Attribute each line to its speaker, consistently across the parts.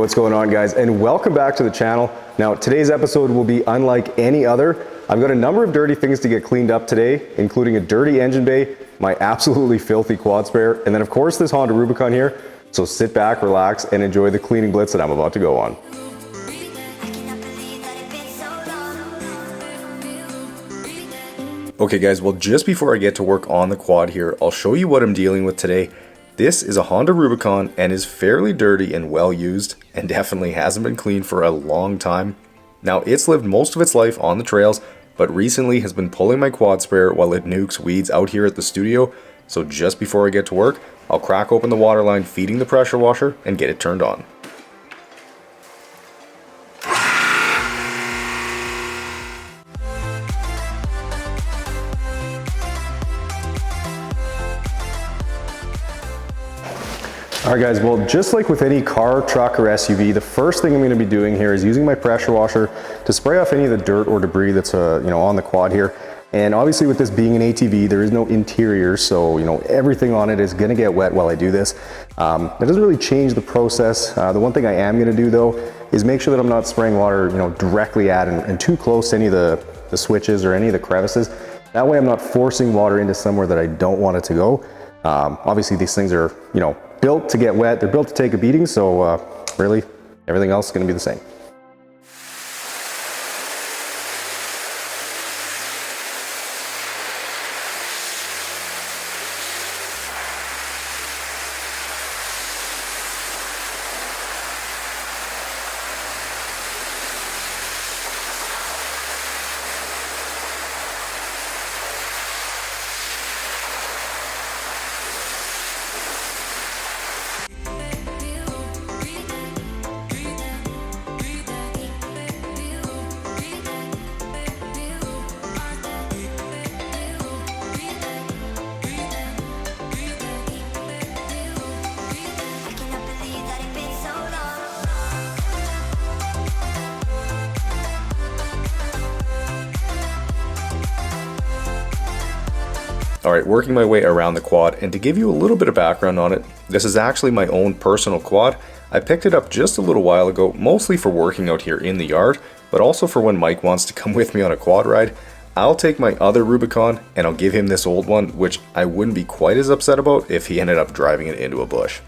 Speaker 1: what's going on, guys, and welcome back to the channel. Now, today's episode will be unlike any other. I've got a number of dirty things to get cleaned up today, including a dirty engine bay, my absolutely filthy quad spare, and then of course this Honda Rubicon here. So sit back, relax, and enjoy the cleaning blitz that I'm about to go on. Okay guys, well just before I get to work on the quad here, I'll show you what I'm dealing with today. This is a Honda Rubicon and is fairly dirty and well used, and definitely hasn't been cleaned for a long time. Now it's lived most of its life on the trails, but recently has been pulling my quad spare while it nukes weeds out here at the studio. So just before I get to work, I'll crack open the water line feeding the pressure washer and get it turned on. Alright guys, well just like with any car, truck, or SUV, the first thing I'm going to be doing here is using my pressure washer to spray off any of the dirt or debris that's on the quad here. And obviously with this being an ATV, there is no interior, so everything on it is going to get wet while I do this. It doesn't really change the process. The one thing I am going to do though is make sure that I'm not spraying water directly at and too close to any of the switches or any of the crevices. That way I'm not forcing water into somewhere that I don't want it to go. Obviously these things are built to get wet, they're built to take a beating, so really everything else is going to be the same. Alright, working my way around the quad, and to give you a little bit of background on it, this is actually my own personal quad. I picked it up just a little while ago, mostly for working out here in the yard, but also for when Mike wants to come with me on a quad ride. I'll take my other Rubicon and I'll give him this old one, which I wouldn't be quite as upset about if he ended up driving it into a bush.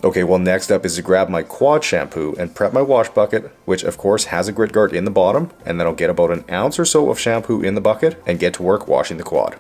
Speaker 2: Okay, well next up is to grab my quad shampoo and prep my wash bucket, which of course has a grit guard in the bottom, and then I'll get about an ounce or so of shampoo in the bucket and get to work washing the quad.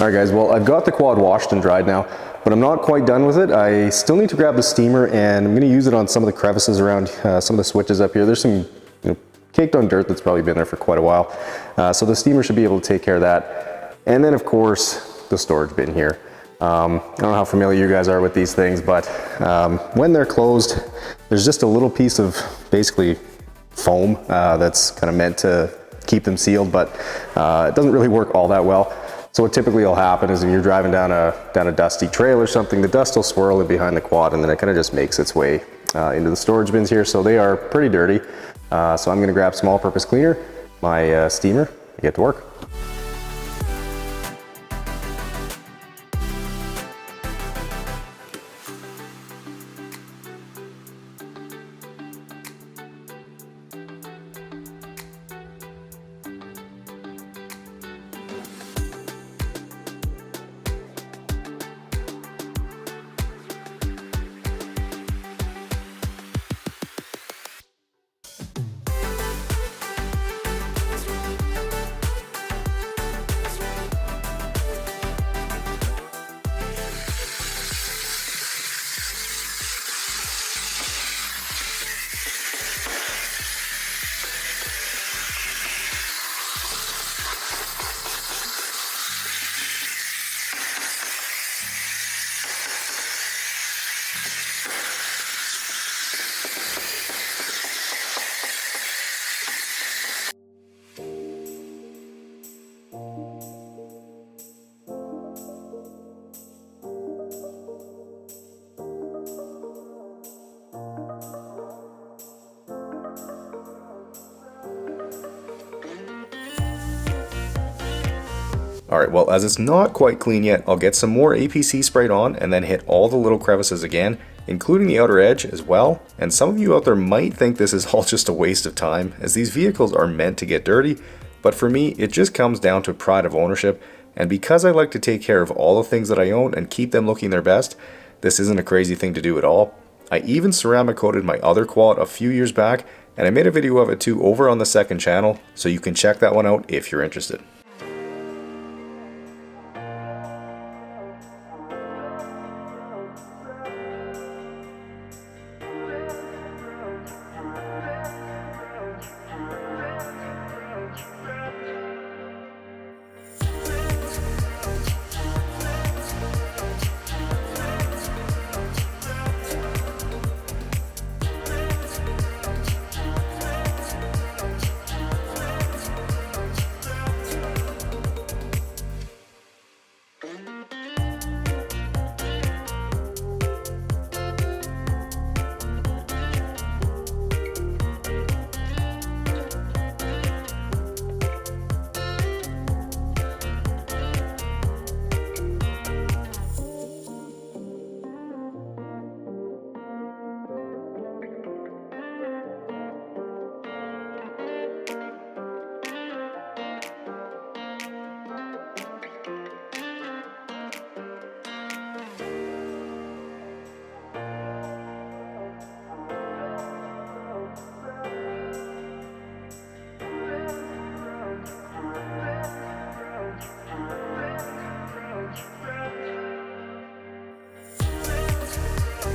Speaker 1: All right guys, well I've got the quad washed and dried now, but I'm not quite done with it. I still need to grab the steamer and I'm going to use it on some of the crevices around some of the switches up here. There's some caked on dirt that's probably been there for quite a while. So the steamer should be able to take care of that. And then of course the storage bin here. I don't know how familiar you guys are with these things, but when they're closed, there's just a little piece of basically foam that's kind of meant to keep them sealed, but it doesn't really work all that well. So what typically will happen is if you're driving down a dusty trail or something, the dust will swirl in behind the quad and then it kind of just makes its way into the storage bins here. So they are pretty dirty. So I'm gonna grab small purpose cleaner, my steamer, and get to work.
Speaker 2: Alright, well as it's not quite clean yet, I'll get some more APC sprayed on and then hit all the little crevices again, including the outer edge as well. And some of you out there might think this is all just a waste of time, as these vehicles are meant to get dirty, but for me it just comes down to pride of ownership, and because I like to take care of all the things that I own and keep them looking their best, this isn't a crazy thing to do at all. I even ceramic coated my other quad a few years back, and I made a video of it too over on the second channel, so you can check that one out if you're interested.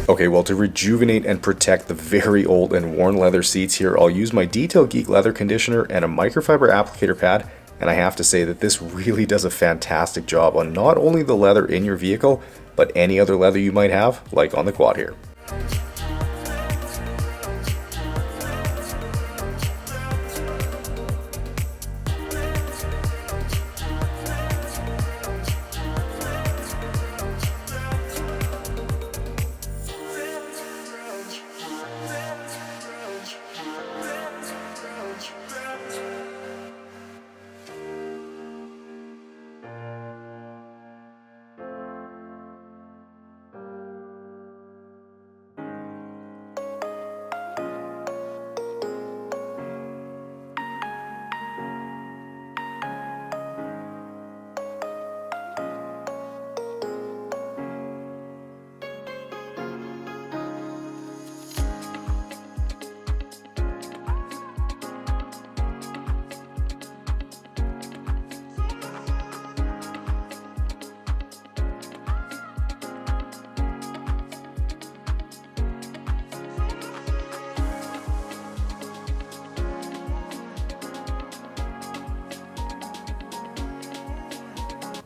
Speaker 2: Okay, well, to rejuvenate and protect the very old and worn leather seats here, I'll use my Detail Geek leather conditioner and a microfiber applicator pad, and I have to say that this really does a fantastic job on not only the leather in your vehicle, but any other leather you might have, like on the quad here.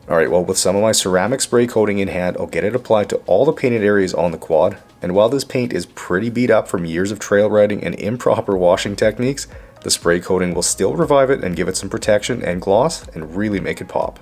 Speaker 2: Alright, well, with some of my ceramic spray coating in hand, I'll get it applied to all the painted areas on the quad, and while this paint is pretty beat up from years of trail riding and improper washing techniques, the spray coating will still revive it and give it some protection and gloss and really make it pop.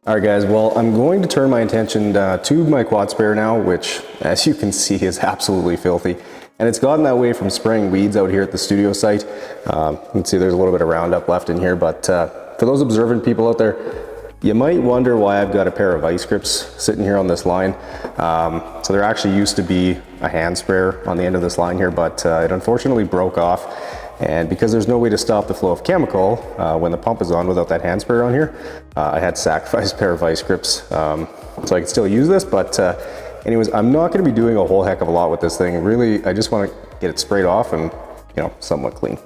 Speaker 1: Alright guys, well I'm going to turn my attention to my quad sprayer now, which as you can see is absolutely filthy. And it's gotten that way from spraying weeds out here at the studio site. You can see there's a little bit of Roundup left in here, but for those observant people out there, you might wonder why I've got a pair of vice grips sitting here on this line. So there actually used to be a hand sprayer on the end of this line here, but it unfortunately broke off. And because there's no way to stop the flow of chemical when the pump is on without that hand sprayer on here, I had to sacrifice a pair of vice grips so I can still use this. But anyways, I'm not going to be doing a whole heck of a lot with this thing. Really, I just want to get it sprayed off and, you know, somewhat clean.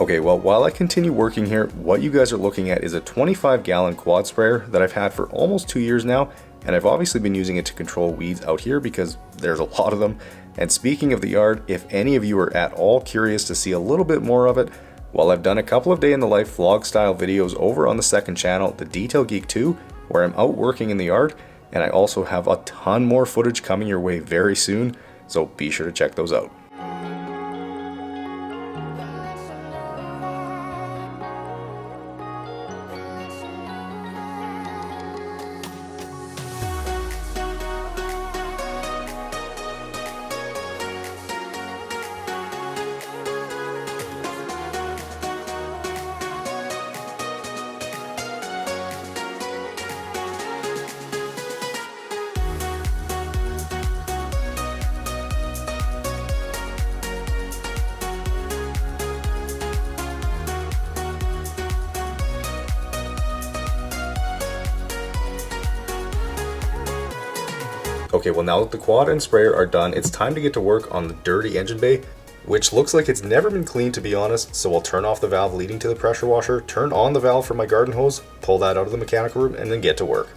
Speaker 2: Okay, well, while I continue working here, what you guys are looking at is a 25-gallon quad sprayer that I've had for almost 2 years now, and I've obviously been using it to control weeds out here because there's a lot of them. And speaking of the yard, if any of you are at all curious to see a little bit more of it, well, I've done a couple of day in the life vlog style videos over on the second channel, the Detail Geek 2, where I'm out working in the yard, and I also have a ton more footage coming your way very soon, so be sure to check those out. Okay, well, now that the quad and sprayer are done, it's time to get to work on the dirty engine bay, which looks like it's never been cleaned, to be honest. So I'll turn off the valve leading to the pressure washer, turn on the valve for my garden hose, pull that out of the mechanical room, and then get to work.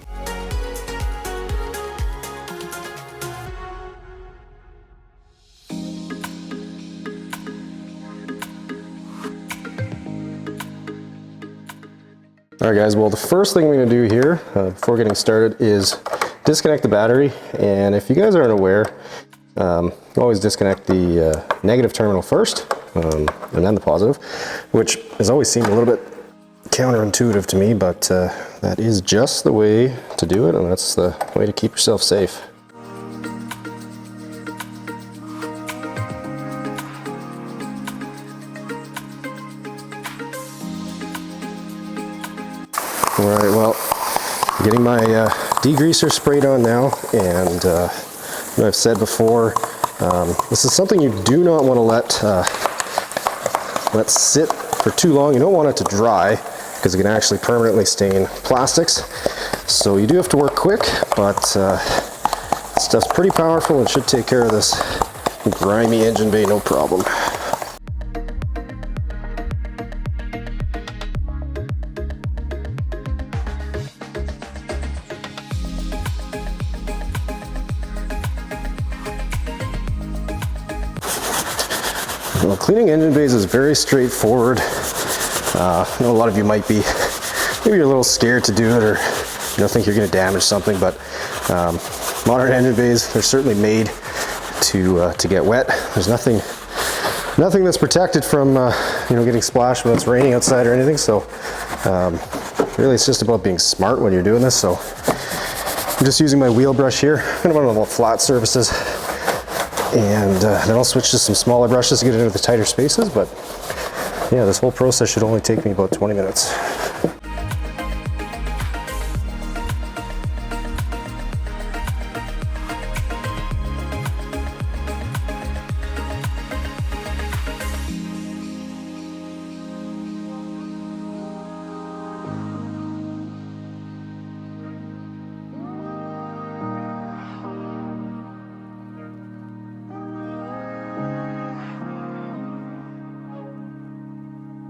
Speaker 1: Alright guys, well the first thing we're going to do here before getting started is disconnect the battery. And if you guys aren't aware, always disconnect the negative terminal first and then the positive, which has always seemed a little bit counterintuitive to me, but that is just the way to do it, and that's the way to keep yourself safe. Alright, well, getting my degreaser sprayed on now, and I've said before, this is something you do not want to let sit for too long. You don't want it to dry because it can actually permanently stain plastics. So you do have to work quick, but stuff's pretty powerful and should take care of this grimy engine bay no problem. Well, cleaning engine bays is very straightforward. I know a lot of you might be, maybe you're a little scared to do it, or think you're going to damage something, but modern engine bays, they're certainly made to get wet. There's nothing that's protected from getting splashed when it's raining outside or anything. So really, it's just about being smart when you're doing this. So I'm just using my wheel brush here, kind of on the flat surfaces. And then I'll switch to some smaller brushes to get into the tighter spaces, but yeah, this whole process should only take me about 20 minutes.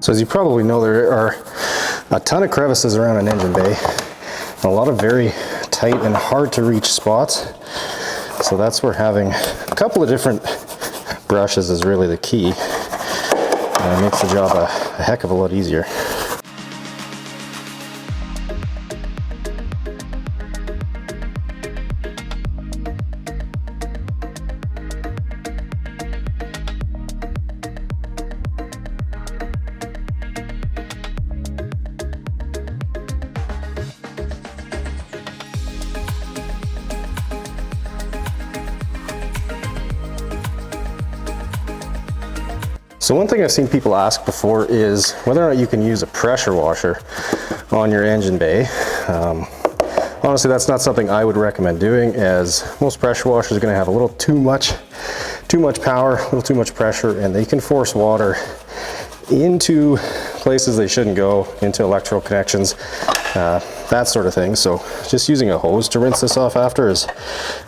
Speaker 1: So as you probably know, there are a ton of crevices around an engine bay, and a lot of very tight and hard to reach spots. So that's where having a couple of different brushes is really the key. It makes the job a heck of a lot easier. So one thing I've seen people ask before is whether or not you can use a pressure washer on your engine bay. Honestly, that's not something I would recommend doing, as most pressure washers are going to have a little too much power, a little too much pressure, and they can force water into places they shouldn't go, into electrical connections, that sort of thing. So just using a hose to rinse this off after is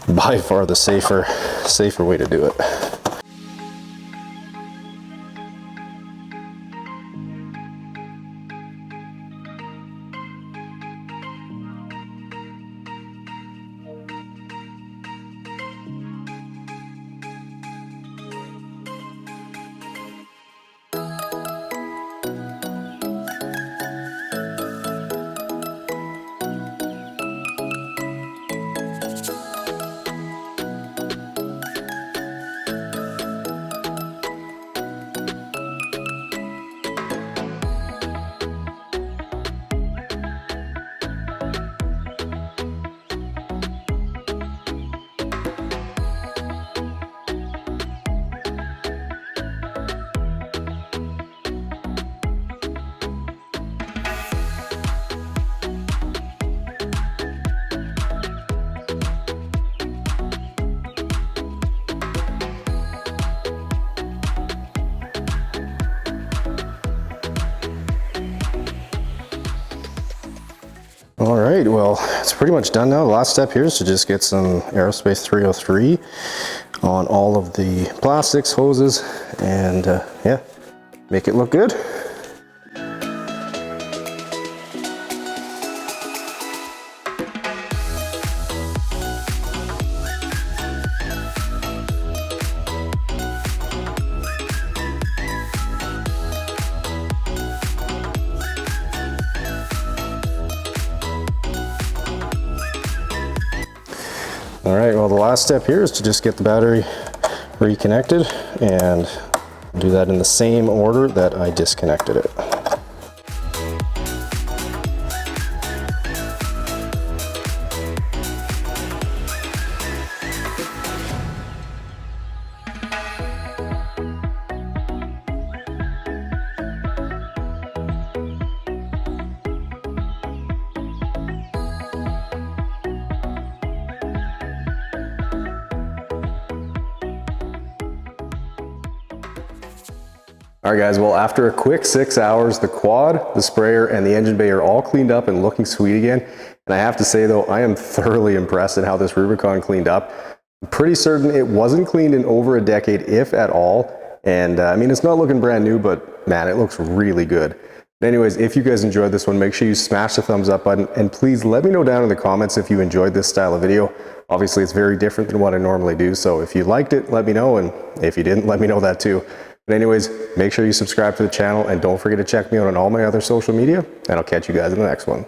Speaker 1: by far the safer way to do it. All right, well, it's pretty much done now. The last step here is to just get some Aerospace 303 on all of the plastics, hoses, and yeah, make it look good. All right, well, the last step here is to just get the battery reconnected and do that in the same order that I disconnected it. All right guys, well, after a quick 6 hours, the quad, the sprayer, and the engine bay are all cleaned up and looking sweet again. And I have to say though, I am thoroughly impressed at how this Rubicon cleaned up. I'm pretty certain it wasn't cleaned in over a decade, if at all. And I mean, it's not looking brand new, but man, it looks really good. But anyways, if you guys enjoyed this one, make sure you smash the thumbs up button, and please let me know down in the comments if you enjoyed this style of video. Obviously, it's very different than what I normally do. So if you liked it, let me know. And if you didn't, let me know that too. But anyways, make sure you subscribe to the channel and don't forget to check me out on all my other social media, and I'll catch you guys in the next one.